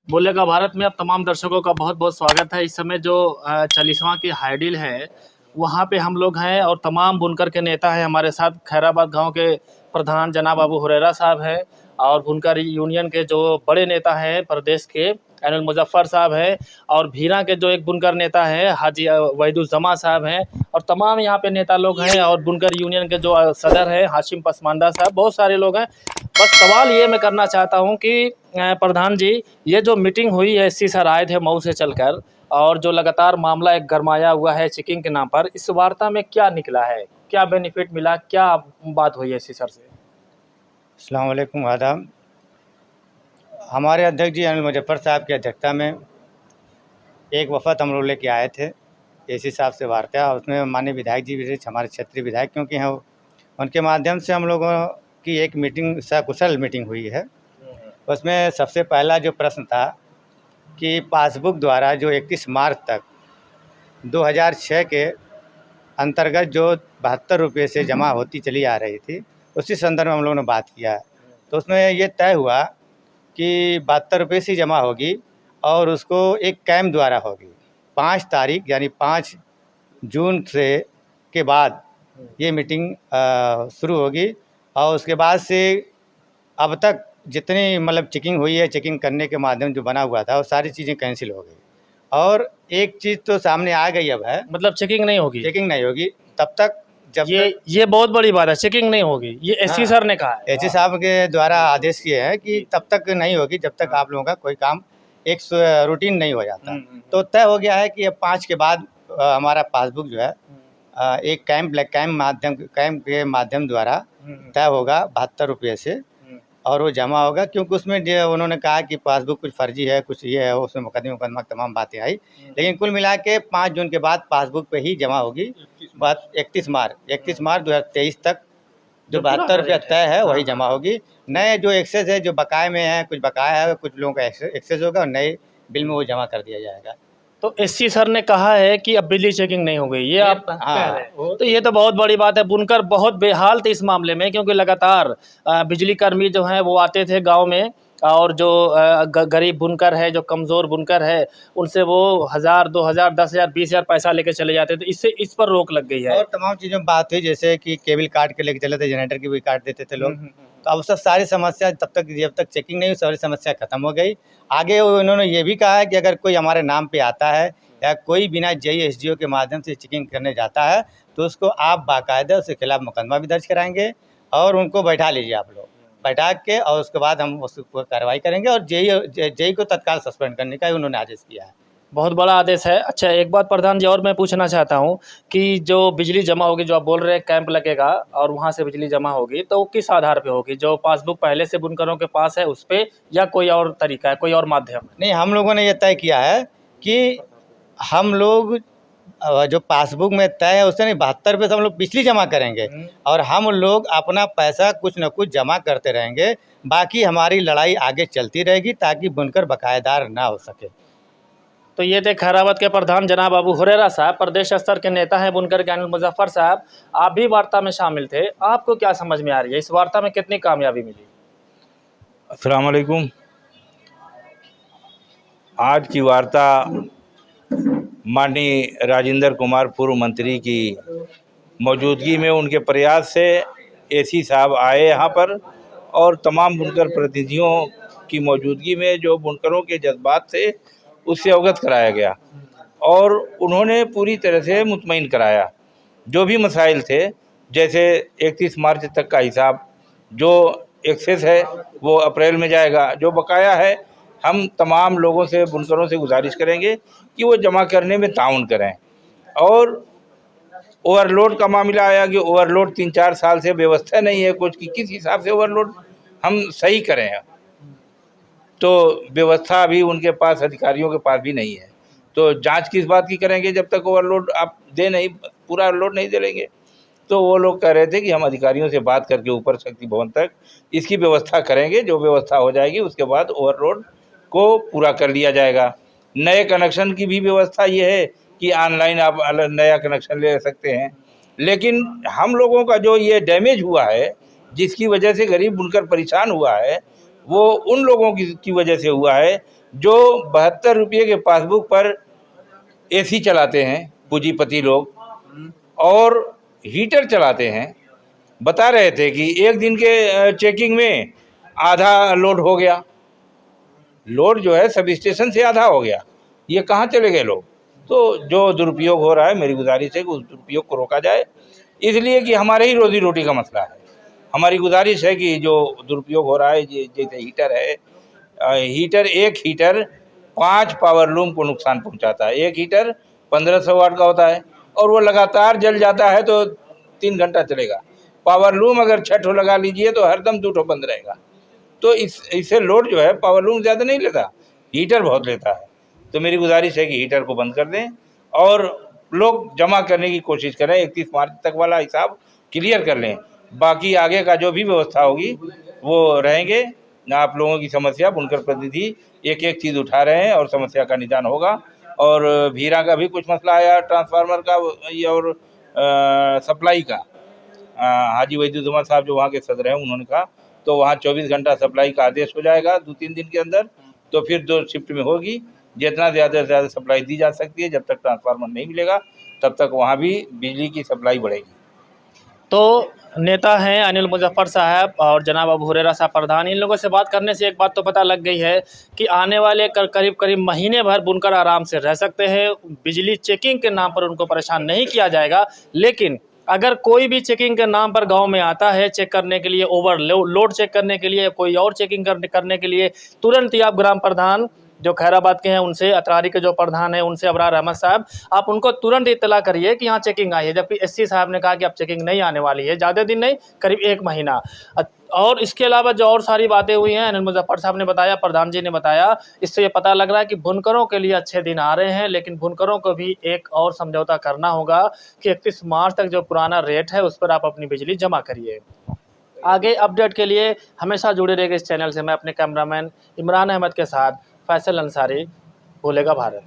बोले का भारत में अब तमाम दर्शकों का बहुत बहुत स्वागत है। इस समय जो 40वां की हाईडील है, वहाँ पे हम लोग हैं और तमाम बुनकर के नेता हैं हमारे साथ। खैराबाद गांव के प्रधान जनाब अबू हुरैरा साहब हैं और बुनकर यूनियन के जो बड़े नेता हैं प्रदेश के एनुल मुजफ्फर साहब हैं, और भीरा के जो एक बुनकर नेता हैं हाजी वहीदुज्जमा साहब हैं, और तमाम यहाँ पे नेता लोग हैं, और बुनकर यूनियन के जो सदर हैं हाशिम पसमानदा साहब, बहुत सारे लोग हैं। बस सवाल ये मैं करना चाहता हूँ कि प्रधान जी, ये जो मीटिंग हुई है, एससी सर आए थे मऊ से चलकर, और जो लगातार मामला एक गरमाया हुआ है चेकिंग के नाम पर, इस वार्ता में क्या निकला है, क्या बेनिफिट मिला, क्या बात हुई है एससी सर से? अस्सलाम वालेकुम, आदाब। हमारे अध्यक्ष जी अनिल मुजफ्फर साहब की अध्यक्षता में एक वफ़द हम लोग लेके आए थे एसी साहब से वार्ता। उसमें माननीय विधायक जी भी थे, हमारे क्षेत्रीय विधायक क्योंकि हैं, उनके माध्यम से हम लोगों की एक मीटिंग सकुशल मीटिंग हुई है। उसमें सबसे पहला जो प्रश्न था कि पासबुक द्वारा जो 31 मार्च तक 2006 के अंतर्गत जो 72 रुपये से जमा होती चली आ रही थी, उसी संदर्भ में हम लोगों ने बात किया। तो उसमें ये तय हुआ कि 72 रुपये से जमा होगी और उसको एक कैंप द्वारा होगी। 5 तारीख यानी 5 जून से के बाद ये मीटिंग शुरू होगी, और उसके बाद से अब तक जितनी मतलब चेकिंग हुई है, चेकिंग करने के माध्यम जो बना हुआ था वो सारी चीज़ें कैंसिल हो गई। और एक चीज़ तो सामने आ गई अब है, मतलब चेकिंग नहीं होगी? चेकिंग नहीं होगी तब तक जब ये बहुत बड़ी बात है, चेकिंग नहीं होगी, ये एससी सर ने कहा है। एसी साहब के द्वारा आदेश किए हैं कि तब तक नहीं होगी जब तक आप लोगों का कोई काम एक रूटीन नहीं हो जाता। तो तय हो गया है कि अब 5 के बाद हमारा पासबुक जो है एक कैंप के माध्यम द्वारा तय होगा 72 रुपये से, और वो जमा होगा। क्योंकि उसमें जो उन्होंने कहा कि पासबुक कुछ फर्जी है, कुछ ये है, उसमें मुकदमा तमाम बातें आई, लेकिन कुल मिला के 5 जून के बाद पासबुक पे ही जमा होगी। बात 31 मार्च 2023 तक जो 72 रुपया तय है वही जमा होगी। नए जो एक्सेस है, जो बकाए में है, कुछ बकाया है, कुछ लोगों का एक्सेस होगा और नए बिल में वो जमा कर दिया जाएगा। तो एससी सर ने कहा है कि अब बिजली चेकिंग नहीं हो गई, ये आप कह रहे हैं। तो ये तो बहुत बड़ी बात है। बुनकर बहुत बेहाल थे इस मामले में, क्योंकि लगातार बिजली कर्मी जो हैं वो आते थे गांव में, और जो गरीब बुनकर है, जो कमज़ोर बुनकर है, उनसे वो 1000, 2000, 10,000, 20,000 पैसा लेके चले जाते थे। इससे इस पर रोक लग गई है। और तमाम चीज़ों में बात हुई, जैसे कि केबल काट के लेके चले थे, जनरेटर की भी काट देते थे लोग। तो अब सब सारी समस्या जब तक चेकिंग नहीं हुई, सारी समस्या खत्म हो गई। आगे उन्होंने ये भी कहा है कि अगर कोई हमारे नाम पे आता है या कोई बिना जेई एसडीओ के माध्यम से चेकिंग करने जाता है, तो उसको आप बाकायदा उसके खिलाफ मुकदमा भी दर्ज कराएंगे, और उनको बैठा लीजिए आप लोग, बैठा के, और उसके बाद हम उस पर कार्रवाई करेंगे। और जेई को तत्काल सस्पेंड करने का उन्होंने आदेश किया है। बहुत बड़ा आदेश है। अच्छा, एक बात प्रधान जी और मैं पूछना चाहता हूँ कि जो बिजली जमा होगी, जो आप बोल रहे हैं कैंप लगेगा और वहाँ से बिजली जमा होगी, तो वो किस आधार पे होगी? जो पासबुक पहले से बुनकरों के पास है उस पे, या कोई और तरीका है, कोई और माध्यम है? नहीं, हम लोगों ने ये तय किया है कि हम लोग जो पासबुक में तय है उससे नहीं, 72 रुपये से हम लोग बिजली जमा करेंगे, और हम लोग अपना पैसा कुछ न कुछ जमा करते रहेंगे। बाकी हमारी लड़ाई आगे चलती रहेगी ताकि बुनकर बकायेदार ना हो सके। तो ये थे खैराबाद के प्रधान जनाब अबू हुरैरा साहब, प्रदेश स्तर के नेता हैं बुनकर के एनुल मुजफ्फर साहब। आप भी वार्ता में शामिल थे, आपको क्या समझ में आ रही है, इस वार्ता में कितनी कामयाबी मिली? अस्सलाम वालेकुम। आज की वार्ता माननीय राजेंद्र कुमार पूर्व मंत्री की मौजूदगी में, उनके प्रयास से एसी साहब आए यहाँ पर, और तमाम बुनकर प्रतिनिधियों की मौजूदगी में जो बुनकरों के जज्बात थे उससे अवगत कराया गया, और उन्होंने पूरी तरह से मुतमईन कराया। जो भी मसाइल थे, जैसे 31 मार्च तक का हिसाब, जो एक्सेस है वो अप्रैल में जाएगा, जो बकाया है हम तमाम लोगों से, बुनकरों से गुजारिश करेंगे कि वो जमा करने में ताउन करें। और ओवरलोड का मामला आया कि ओवरलोड 3-4 साल से व्यवस्था नहीं है कुछ कि किस हिसाब से ओवरलोड हम सही करें, तो व्यवस्था अभी उनके पास, अधिकारियों के पास भी नहीं है। तो जांच किस बात की करेंगे जब तक ओवरलोड आप दे नहीं, पूरा लोड नहीं दे लेंगे। तो वो लोग कह रहे थे कि हम अधिकारियों से बात करके ऊपर शक्ति भवन तक इसकी व्यवस्था करेंगे, जो व्यवस्था हो जाएगी उसके बाद ओवरलोड को पूरा कर लिया जाएगा। नए कनेक्शन की भी व्यवस्था ये है कि ऑनलाइन आप नया कनेक्शन ले सकते हैं। लेकिन हम लोगों का जो ये डैमेज हुआ है, जिसकी वजह से गरीब बुनकर परेशान हुआ है, वो उन लोगों की वजह से हुआ है जो 72 रुपये के पासबुक पर एसी चलाते हैं पूंजीपति लोग और हीटर चलाते हैं, बता रहे थे कि एक दिन के चेकिंग में आधा लोड हो गया। लोड जो है सब स्टेशन से आधा हो गया, ये कहाँ चले गए लोग? तो जो दुरुपयोग हो रहा है, मेरी गुजारिश है कि उस दुरुपयोग को रोका जाए, इसलिए कि हमारे ही रोजी रोटी का मसला है। हमारी गुजारिश है कि जो दुरुपयोग हो रहा है, जैसे हीटर है, एक हीटर 5 पावरलूम को नुकसान पहुंचाता है। एक हीटर 1500 वाट का होता है और वो लगातार जल जाता है तो 3 घंटा चलेगा। पावरलूम अगर 6 ठो लगा लीजिए तो हरदम 2 ठो बंद रहेगा। तो इससे लोड जो है पावरलूम ज़्यादा नहीं लेता, हीटर बहुत लेता है। तो मेरी गुजारिश है कि हीटर को बंद कर दें और लोग जमा करने की कोशिश करें। 31 मार्च तक वाला हिसाब क्लियर कर लें, बाकी आगे का जो भी व्यवस्था होगी वो रहेंगे। आप लोगों की समस्या बुनकर प्रतिनिधि एक एक चीज़ उठा रहे हैं और समस्या का निदान होगा। और भीरा का भी कुछ मसला आया, ट्रांसफार्मर का और सप्लाई का। हाजी वहीदुद्दीन साहब जो वहाँ के सदर हैं, उन्होंने कहा तो वहाँ 24 घंटा सप्लाई का आदेश हो जाएगा 2-3 दिन के अंदर। तो फिर 2 शिफ्ट में होगी, जितना ज़्यादा से ज़्यादा सप्लाई दी जा सकती है। जब तक ट्रांसफार्मर नहीं मिलेगा तब तक वहाँ भी बिजली की सप्लाई बढ़ेगी। तो नेता हैं अनिल मुजफ्फर साहब और जनाब अबू हुरैरा साहब प्रधान, इन लोगों से बात करने से एक बात तो पता लग गई है कि आने वाले करीब महीने भर बुनकर आराम से रह सकते हैं। बिजली चेकिंग के नाम पर उनको परेशान नहीं किया जाएगा, लेकिन अगर कोई भी चेकिंग के नाम पर गांव में आता है चेक करने के लिए, लोड चेक करने के लिए, कोई और चेकिंग करने के लिए, तुरंत ही आप ग्राम प्रधान जो खैराबाद के हैं उनसे, अतरारी के जो प्रधान हैं उनसे, अबरार अहमद साहब, आप उनको तुरंत इत्तला करिए कि यहाँ चेकिंग आई है। जबकि एससी साहब ने कहा कि अब चेकिंग नहीं आने वाली है, ज़्यादा दिन नहीं, करीब 1 महीना। और इसके अलावा जो और सारी बातें हुई हैं, अनिल मुजफ्फर साहब ने बताया, प्रधान जी ने बताया, इससे ये पता लग रहा है कि बुनकरों के लिए अच्छे दिन आ रहे हैं। लेकिन बुनकरों को भी एक और समझौता करना होगा कि 31 मार्च तक जो पुराना रेट है उस पर आप अपनी बिजली जमा करिए। आगे अपडेट के लिए हमेशा जुड़े रहेंगे इस चैनल से। मैं अपने कैमरामैन इमरान अहमद के साथ फैसल अंसारी, बोलेगा भारत।